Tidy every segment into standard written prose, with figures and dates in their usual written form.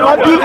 Go!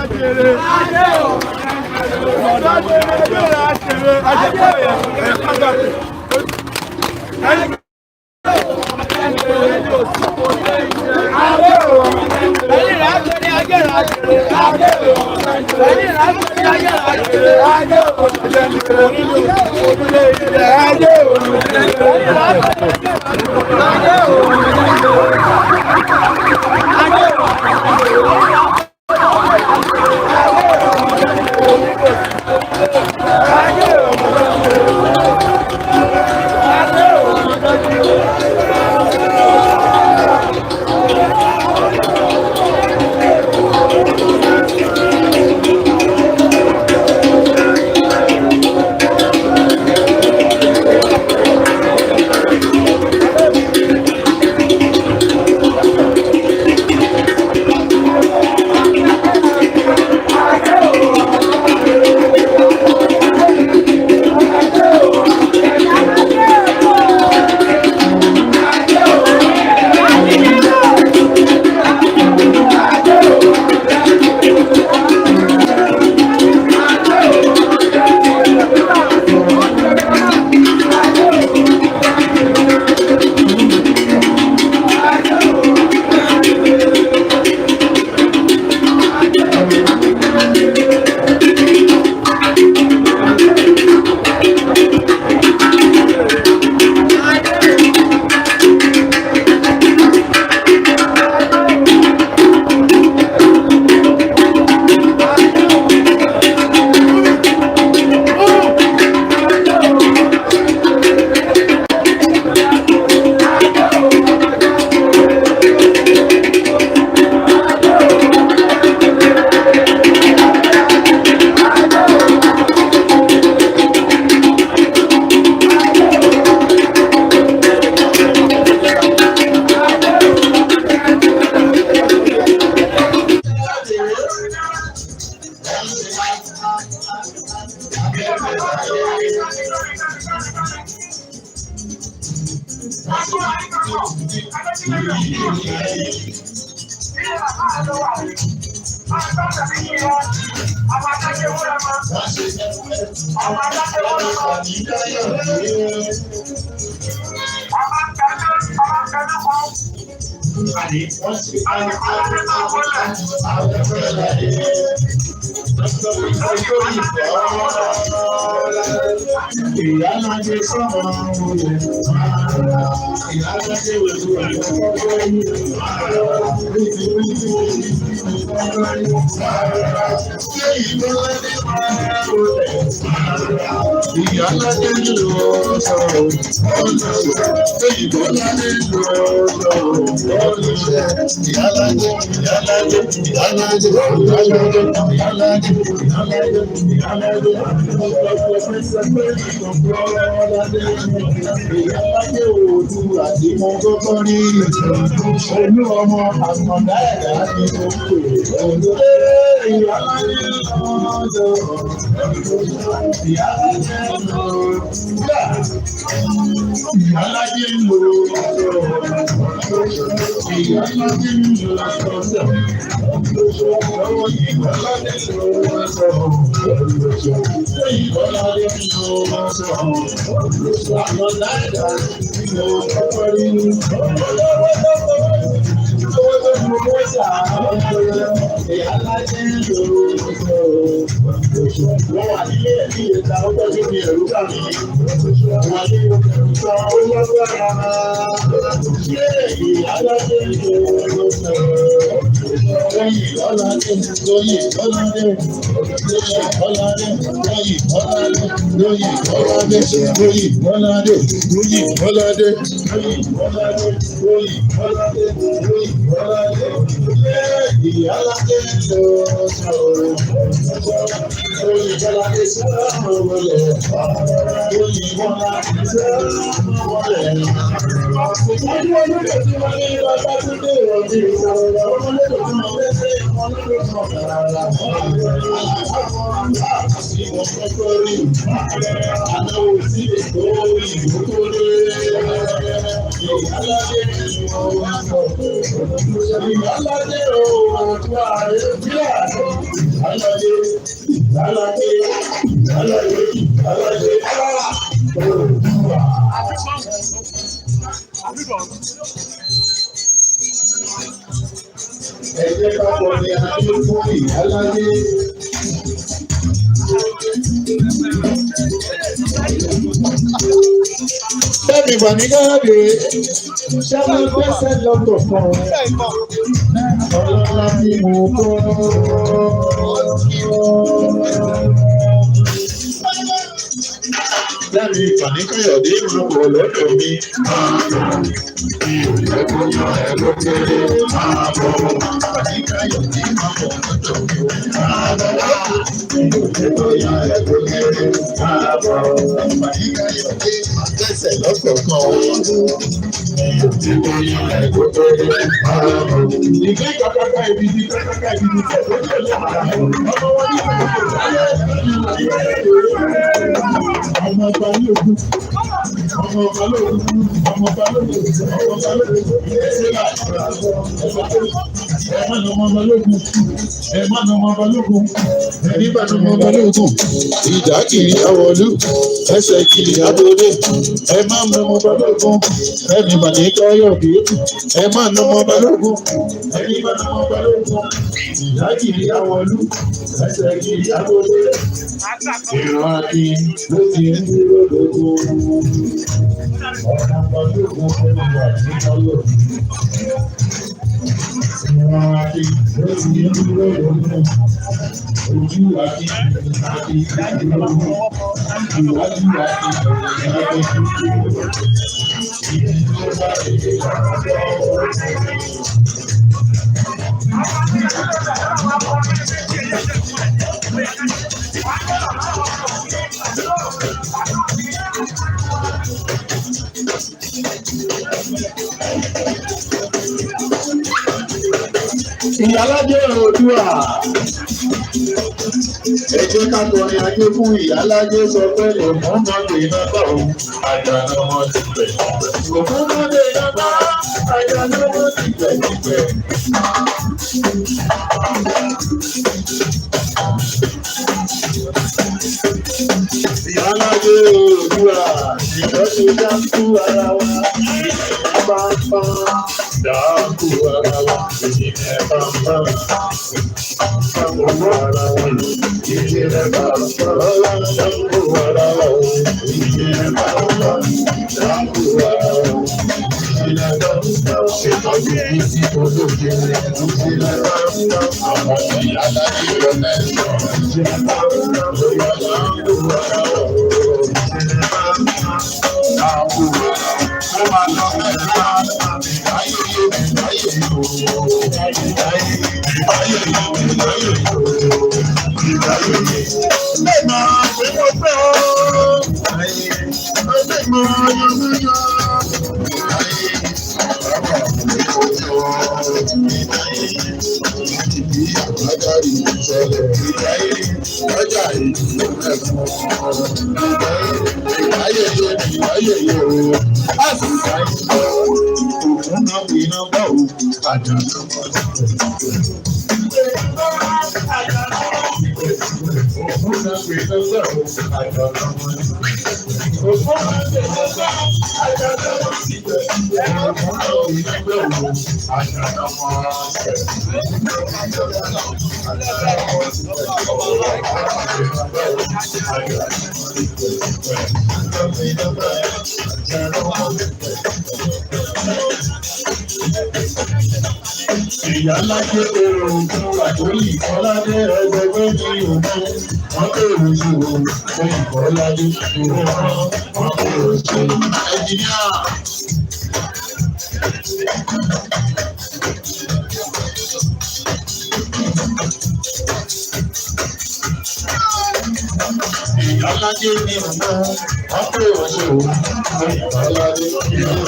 Thank you. Ẹgbẹ́ papọ̀ ni a ní fún ìyáláyé. Bẹ́ẹ̀ni wà ní gáàdì, ṣáà gbẹ́sẹ̀ lọ́tọ̀ kan. Ọlọ́lá tí mo kọ́. Bẹ́ẹ̀ni ìpàdé Káyọ̀dé ìrànwọ́ lọ́dọ̀ mi. Ọmọ balógun, ọmọ balógun, ọmọ balógun, ọmọ balógun, ẹ̀ma ní ọmọ balógun, ẹ̀ma ní ọmọ balógun, ẹ̀rí bá ní ọmọ balógun, ìjà kiri àwọ̀lú, ẹsẹ̀ kiri àbòdè, ẹ̀ma ní ọmọ balógun, ẹ̀mí mà ní Káyọ̀dé, ẹ̀ma ní ọmọ balógun, ẹ̀rí bá ní ọmọ balógun, ìjà kiri àwọ̀lú, ẹsẹ̀ kiri àbòdè, ìran àti ló ti ń dúró lóko. Ọ̀nà balógun fún ìgbà tí wọ́n lò. Ìran àti ló ti ń dúró lóko. Ojú àti ìdájọ́ ìwájú àti Ìyálájé Oòduà. Ẹ jẹ́ ká kọrin ajé fún Ìyálájé sọ pé òmùmọ́dé iná bá òun àjànà ọmọ tìpẹ̀. Òmùmọ́dé iná bá àjànà ọmọ tìpẹ̀ tìpẹ̀. Ìyálájé Oòduà. Ìjọ́sí dáńkú ara wa. Pápá dáńkú ara wa. Ìjìnlẹ̀ pápá. Dáńkú ara wa. Ìjìnlẹ̀ pápá. Dáńkú ara wa. Ìjìnlẹ̀ pápá. Dáńkú ara wa. Ìjìnlẹ̀ pápá. Ṣètọ́jú ìsì olóògbé rẹ̀. Ìjìnlẹ̀ pápá. Àwọn Ìyálájé Ọ̀nẹ́sọ̀. Ìjìnlẹ̀ pápá. Dáńkú ara wa. Ìyálájé Oòduà àtòyí Ìkọ́ládé ẹgbẹgbẹ́ ní òun wọ́n bèrè sí òun fún Ìkọ́ládé òun wọ́n bèrè sí ẹnjìníà. Ìyálájé ní òun wọ́n bèrè sí òun fún Ìkọ́ládé òun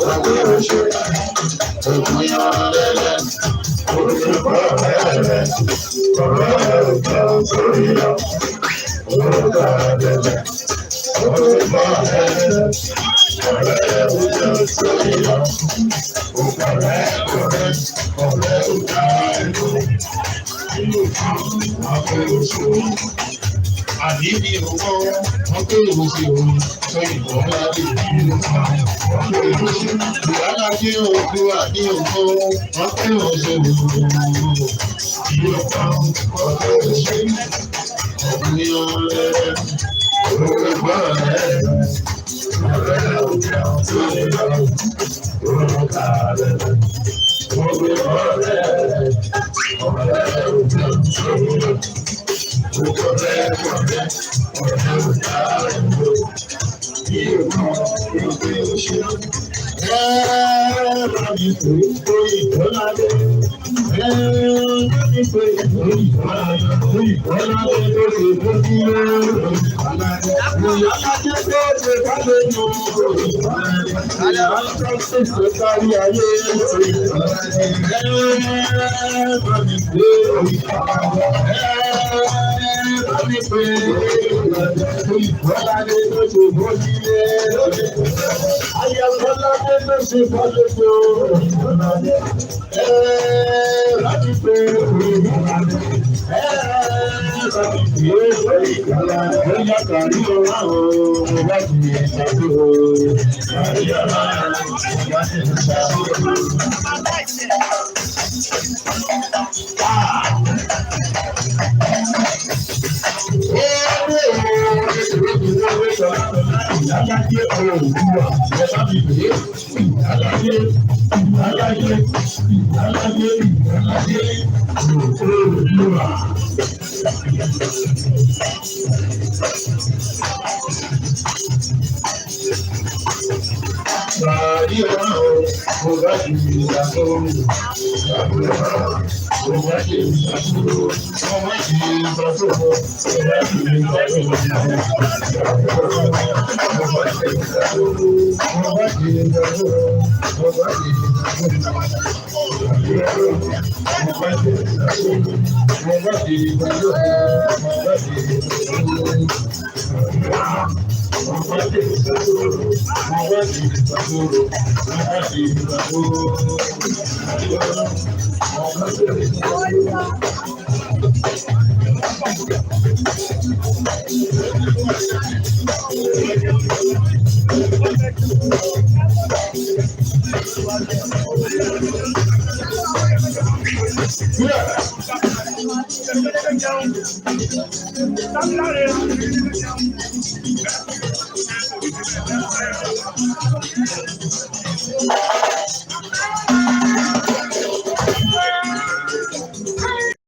wọ́n bèrè sí òun yára lẹ́lẹ́. orúkọ rẹ̀ ọ̀rọ̀ ẹ̀rọ sórí lọ. Orúkọ rẹ̀ orúkọ rẹ̀ ọ̀rọ̀ ẹ̀rọ sórí lọ. Orúkọ rẹ̀ ọ̀rẹ́ ọ̀gá ẹ̀rọ ìlú àkóso. Àdìbí owó wọn pé òsì òun sọ ìbọn láti ìlú kan. Ìyálájé òkú àdí òkú wọn pé òsì òun ìlú kan. Ọ̀pọ̀ òsì ọ̀gbìn ọ̀rẹ́ orúkọ rẹ̀ ọ̀rẹ́ òkè tó lè lọ. Orúkọ rẹ̀ orúkọ rẹ̀ ọ̀rẹ́ òkè tó lè lọ.